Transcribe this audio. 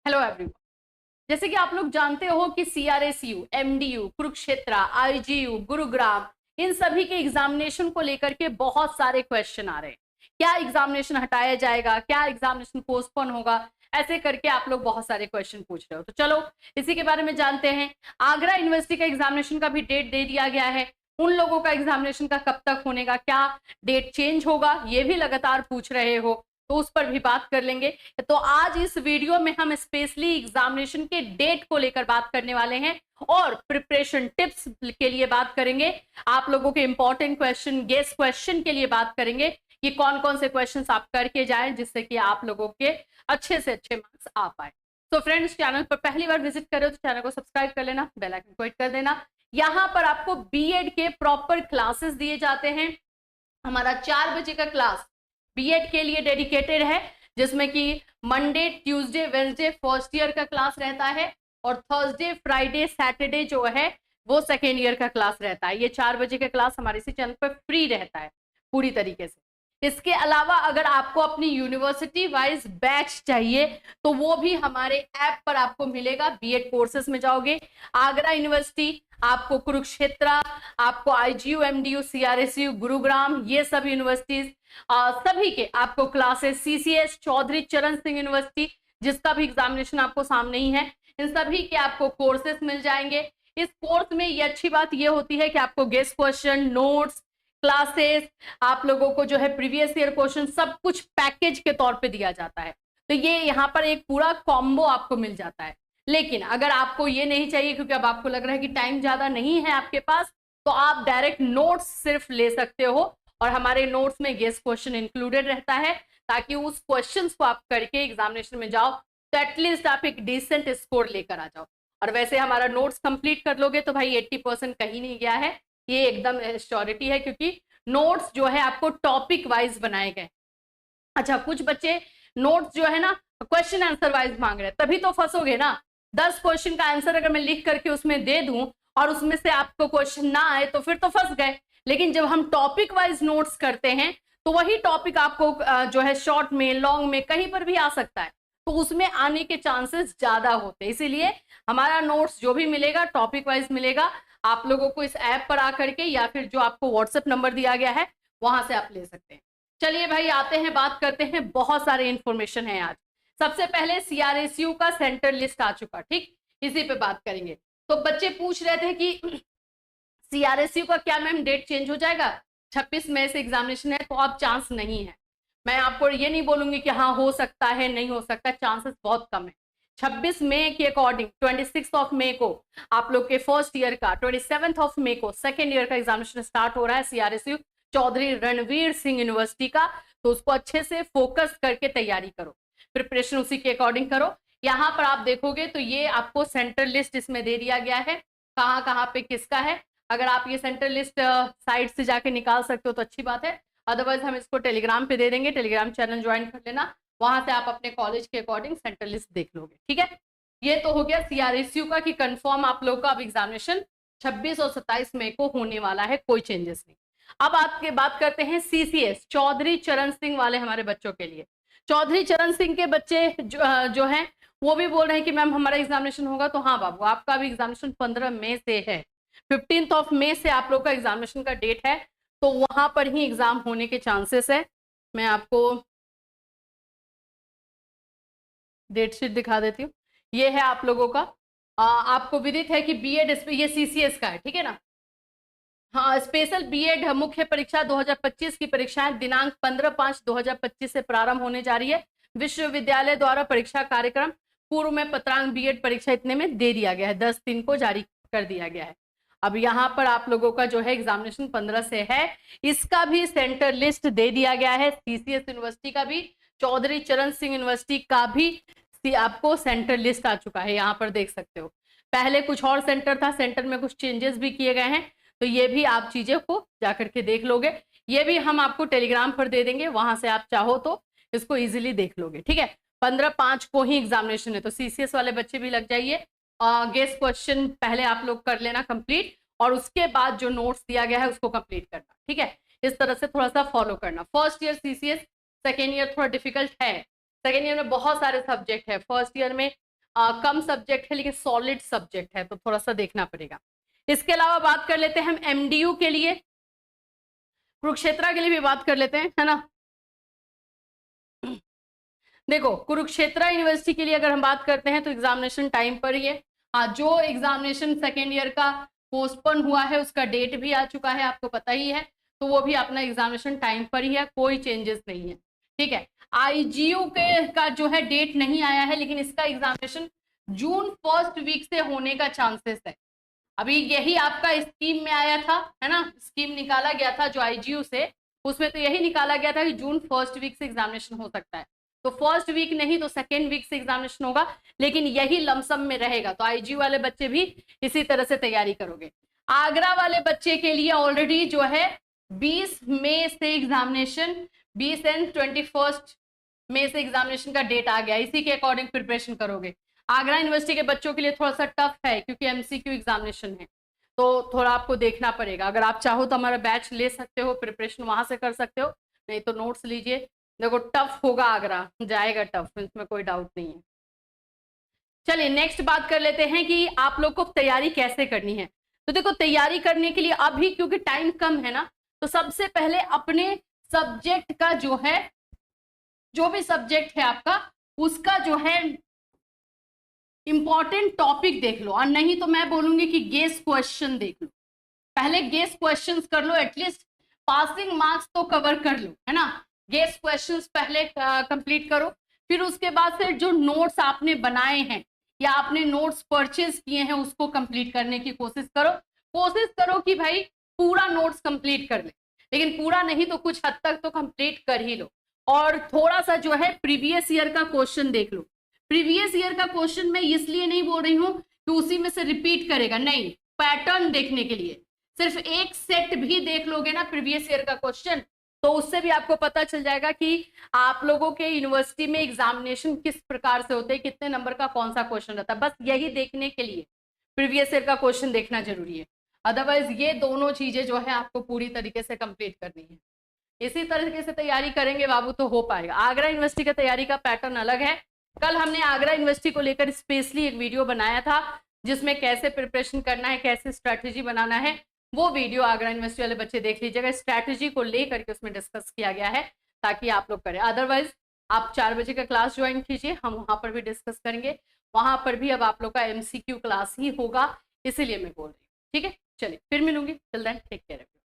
Hello everyone. जैसे कि आप लोग जानते हो कि CRSU, MDU, Kurukshetra, IGU, Gurugram, इन सभी के एग्जामिनेशन को लेकर के बहुत सारे क्वेश्चन आ रहे हैं। क्या एग्जामिनेशन हटाया जाएगा, क्या एग्जामिनेशन पोस्टपोन होगा, ऐसे करके आप लोग बहुत सारे क्वेश्चन पूछ रहे हो। तो चलो इसी के बारे में जानते हैं। आगरा यूनिवर्सिटी का एग्जामिनेशन का भी डेट दे दिया गया है। उन लोगों का एग्जामिनेशन का कब तक होने का, क्या डेट चेंज होगा, ये भी लगातार पूछ रहे हो, तो उस पर भी बात कर लेंगे। तो आज इस वीडियो में हम स्पेशली एग्जामिनेशन के डेट को लेकर बात करने वाले हैं और प्रिपरेशन टिप्स के लिए बात करेंगे। आप लोगों के इंपॉर्टेंट क्वेश्चन, गेस्ट क्वेश्चन के लिए बात करेंगे कि कौन कौन से क्वेश्चंस आप करके जाएं जिससे कि आप लोगों के अच्छे से अच्छे मार्क्स आ पाए। तो फ्रेंड्स, चैनल पर पहली बार विजिट कर रहे हो तो चैनल को सब्सक्राइब कर लेना, बेल आइकन को हिट कर देना। यहाँ पर आपको बीएड के प्रॉपर क्लासेस दिए जाते हैं। हमारा 4 बजे का क्लास बीएड के लिए डेडिकेटेड है, जिसमें कि Monday, Tuesday, Wednesday first year का क्लास रहता है और थर्सडे, फ्राइडे, सैटरडे जो है वो सेकेंड ईयर का क्लास रहता है। ये 4 बजे का क्लास हमारे इसी चैनल पर फ्री रहता है पूरी तरीके से। इसके अलावा अगर आपको अपनी यूनिवर्सिटी वाइज बैच चाहिए तो वो भी हमारे ऐप पर आपको मिलेगा। बीएड कोर्सेज में जाओगे, आगरा यूनिवर्सिटी, आपको कुरुक्षेत्र, आपको आईजीयू, एमडीयू, सीआरएसयू, गुरुग्राम, ये सब यूनिवर्सिटीज सभी के आपको क्लासेस, सीसीएस, चौधरी चरण सिंह यूनिवर्सिटी जिसका भी एग्जामिनेशन आपको सामने ही है, इन सभी के आपको कोर्सेस मिल जाएंगे। इस कोर्स में ये अच्छी बात ये होती है कि आपको गेस्ट क्वेश्चन, नोट्स, क्लासेस, आप लोगों को जो है प्रीवियस ईयर क्वेश्चन, सब कुछ पैकेज के तौर पे दिया जाता है। तो ये यहाँ पर एक पूरा कॉम्बो आपको मिल जाता है। लेकिन अगर आपको ये नहीं चाहिए, क्योंकि अब आपको लग रहा है कि टाइम ज्यादा नहीं है आपके पास, तो आप डायरेक्ट नोट्स सिर्फ ले सकते हो और हमारे नोट्स में गेस्ट क्वेश्चन इंक्लूडेड रहता है, ताकि उस क्वेश्चंस को आप करके एग्जामिनेशन में जाओ तो एटलीस्ट आप एक डिसेंट स्कोर लेकर आ जाओ। और वैसे हमारा नोट्स कंप्लीट कर लोगे तो भाई 80% कहीं नहीं गया है, ये एकदम श्योरिटी है, क्योंकि नोट्स जो है आपको टॉपिक वाइज बनाए गए। अच्छा, कुछ बच्चे नोट्स जो है ना क्वेश्चन आंसर वाइज मांग रहे हैं, तभी तो फंसोगे ना। 10 क्वेश्चन का आंसर अगर मैं लिख करके उसमें दे दूं और उसमें से आपको क्वेश्चन ना आए तो फिर तो फंस गए। लेकिन जब हम टॉपिक वाइज नोट्स करते हैं तो वही टॉपिक आपको जो है शॉर्ट में, लॉन्ग में, कहीं पर भी आ सकता है, तो उसमें आने के चांसेस ज्यादा होते हैं। इसीलिए हमारा नोट्स जो भी मिलेगा टॉपिक वाइज मिलेगा। आप लोगों को इस ऐप पर आकर के या फिर जो आपको व्हाट्सएप नंबर दिया गया है वहां से आप ले सकते हैं। चलिए भाई, आते हैं, बात करते हैं। बहुत सारे इंफॉर्मेशन है आज। सबसे पहले सीआरएसयू का सेंटर लिस्ट आ चुका, ठीक, इसी पे बात करेंगे। तो बच्चे पूछ रहे थे कि सीआरएसयू का क्या मैम डेट चेंज हो जाएगा, 26 मई से एग्जामिनेशन है, तो अब चांस नहीं है। मैं आपको ये नहीं बोलूंगी कि हाँ हो सकता है, नहीं हो सकता, चांसेस बहुत कम है। 26 मई के अकॉर्डिंग 26 मई को आप लोग के फर्स्ट ईयर का, 27 मई को सेकेंड ईयर का एग्जामिनेशन स्टार्ट हो रहा है सीआरएसयू चौधरी रणवीर सिंह यूनिवर्सिटी का। तो उसको अच्छे से फोकस करके तैयारी करो, प्रिपरेशन उसी के अकॉर्डिंग करो। यहाँ पर आप देखोगे तो ये आपको सेंटर लिस्ट इसमें दे दिया गया है, कहाँ कहाँ पे किसका है। अगर आप ये सेंटर लिस्ट साइट से जाके निकाल सकते हो तो अच्छी बात है, अदरवाइज हम इसको टेलीग्राम पे दे देंगे। टेलीग्राम चैनल ज्वाइन कर लेना, वहां से आप अपने कॉलेज के अकॉर्डिंग सेंटर लिस्ट देख लोगे, ठीक है। ये तो हो गया सीआरएसयू का कि कंफर्म आप लोग का अब एग्जामिनेशन 26 और 27 मई को होने वाला है, कोई चेंजेस नहीं। अब आपके बात करते हैं सीसीएस, चौधरी चरण सिंह वाले हमारे बच्चों के लिए। चौधरी चरण सिंह के बच्चे जो हैं वो भी बोल रहे हैं कि मैम हमारा एग्जामिनेशन होगा। तो हाँ बाबू, आपका भी एग्जामिनेशन 15 मई से है, 15 मई से आप लोग का एग्जामिनेशन का डेट है, तो वहां पर ही एग्जाम होने के चांसेस है। मैं आपको डेट शीट दिखा देती हूँ। ये है आप लोगों का, आपको विदित है कि बीएड, ये सीसीएस का है, ठीक है ना। हाँ, स्पेशल बीएड मुख्य परीक्षा 2025 की परीक्षाएं दिनांक 15/5/2025 से प्रारंभ होने जा रही है। विश्वविद्यालय द्वारा परीक्षा कार्यक्रम पूर्व में पत्रांक बीएड परीक्षा इतने में दे दिया गया है, 10/3 को जारी कर दिया गया है। अब यहाँ पर आप लोगों का जो है एग्जामिनेशन 15 से है, इसका भी सेंटर लिस्ट दे दिया गया है। सीसीएस यूनिवर्सिटी का भी, चौधरी चरण सिंह यूनिवर्सिटी का भी आपको सेंटर लिस्ट आ चुका है, यहाँ पर देख सकते हो। पहले कुछ और सेंटर था, सेंटर में कुछ चेंजेस भी किए गए हैं, तो ये भी आप चीजें को जाकर के देख लोगे। ये भी हम आपको टेलीग्राम पर दे देंगे, वहां से आप चाहो तो इसको इजीली देख लोगे, ठीक है। 15/5 को ही एग्जामिनेशन है, तो सीसीएस वाले बच्चे भी लग जाइए। गेस्ट क्वेश्चन पहले आप लोग कर लेना कंप्लीट, और उसके बाद जो नोट्स दिया गया है उसको कंप्लीट करना, ठीक है। इस तरह से थोड़ा सा फॉलो करना। First year CCS, second year थोड़ा डिफिकल्ट है। सेकेंड ईयर में बहुत सारे सब्जेक्ट है, फर्स्ट ईयर में कम सब्जेक्ट है लेकिन सॉलिड सब्जेक्ट है, तो थोड़ा सा देखना पड़ेगा। इसके अलावा बात कर लेते हैं हम एमडीयू के लिए, कुरुक्षेत्र के लिए भी बात कर लेते हैं, है ना। देखो कुरुक्षेत्र यूनिवर्सिटी के लिए अगर हम बात करते हैं तो एग्जामिनेशन टाइम पर ही है। हाँ, जो एग्जामिनेशन सेकेंड ईयर का पोस्टपोन हुआ है उसका डेट भी आ चुका है, आपको पता ही है, तो वो भी अपना एग्जामिनेशन टाइम पर ही है, कोई चेंजेस नहीं है, ठीक है। आईजीयू के का जो है डेट नहीं आया है, लेकिन इसका एग्जामिनेशन जून फर्स्ट वीक से होने का चांसेस है। अभी यही आपका स्कीम में आया था, है ना, स्कीम निकाला गया था जो आईजीयू से, उसमें तो यही निकाला गया था कि जून फर्स्ट वीक से एग्जामिनेशन हो सकता है, तो फर्स्ट वीक नहीं तो सेकेंड वीक से एग्जामिनेशन होगा, लेकिन यही लमसम में रहेगा। तो आईजीयू वाले बच्चे भी इसी तरह से तैयारी करोगे। आगरा वाले बच्चे के लिए ऑलरेडी जो है 20 मई से एग्जामिनेशन, 20 एंड 21 मई से एग्जामिनेशन का डेट आ गया, इसी के अकॉर्डिंग प्रिपरेशन करोगे। आगरा यूनिवर्सिटी के बच्चों के लिए थोड़ा सा टफ है क्योंकि एमसीक्यू एग्जामिनेशन है, तो थोड़ा आपको देखना पड़ेगा। अगर आप चाहो तो हमारा बैच ले सकते हो, प्रिपरेशन वहां से कर सकते हो, नहीं तो नोट्स लीजिए। देखो टफ होगा, आगरा जाएगा टफ, इसमें कोई डाउट नहीं है। चलिए नेक्स्ट बात कर लेते हैं कि आप लोग को तैयारी कैसे करनी है। तो देखो तैयारी करने के लिए अभी क्योंकि टाइम कम है ना, तो सबसे पहले अपने सब्जेक्ट का जो है, जो भी सब्जेक्ट है आपका, उसका जो है इंपॉर्टेंट टॉपिक देख लो, और नहीं तो मैं बोलूंगी कि गेस क्वेश्चन देख लो। पहले गेस क्वेश्चंस कर लो, एटलीस्ट पासिंग मार्क्स तो कवर कर लो, है ना। गेस क्वेश्चंस पहले कंप्लीट करो, फिर उसके बाद फिर जो नोट्स आपने बनाए हैं या आपने नोट्स परचेज किए हैं उसको कंप्लीट करने की कोशिश करो। कोशिश करो कि भाई पूरा नोट्स कंप्लीट कर ले, लेकिन पूरा नहीं तो कुछ हद तक तो कंप्लीट कर ही लो। और थोड़ा सा जो है प्रीवियस ईयर का क्वेश्चन देख लो। प्रीवियस ईयर का क्वेश्चन मैं इसलिए नहीं बोल रही हूँ कि उसी में से रिपीट करेगा, नहीं, पैटर्न देखने के लिए सिर्फ एक सेट भी देख लोगे ना प्रीवियस ईयर का क्वेश्चन, तो उससे भी आपको पता चल जाएगा कि आप लोगों के यूनिवर्सिटी में एग्जामिनेशन किस प्रकार से होते हैं, कितने नंबर का कौन सा क्वेश्चन रहता है। बस यही देखने के लिए प्रीवियस ईयर का क्वेश्चन देखना जरूरी है। अदरवाइज ये दोनों चीजें जो है आपको पूरी तरीके से कंप्लीट करनी है। इसी तरीके से तैयारी करेंगे बाबू तो हो पाएगा। आगरा यूनिवर्सिटी का तैयारी का पैटर्न अलग है। कल हमने आगरा यूनिवर्सिटी को लेकर स्पेशली एक वीडियो बनाया था जिसमें कैसे प्रिपरेशन करना है, कैसे स्ट्रैटेजी बनाना है, वो वीडियो आगरा यूनिवर्सिटी वाले बच्चे देख लीजिएगा। स्ट्रैटेजी को लेकर के उसमें डिस्कस किया गया है ताकि आप लोग करें। अदरवाइज आप 4 बजे का क्लास ज्वाइन कीजिए, हम वहां पर भी डिस्कस करेंगे। वहां पर भी अब आप लोग का एमसीक्यू क्लास ही होगा, इसीलिए मैं बोल रही हूँ, ठीक है। चलिए फिर मिलूंगी, टिल देन टेक केयर।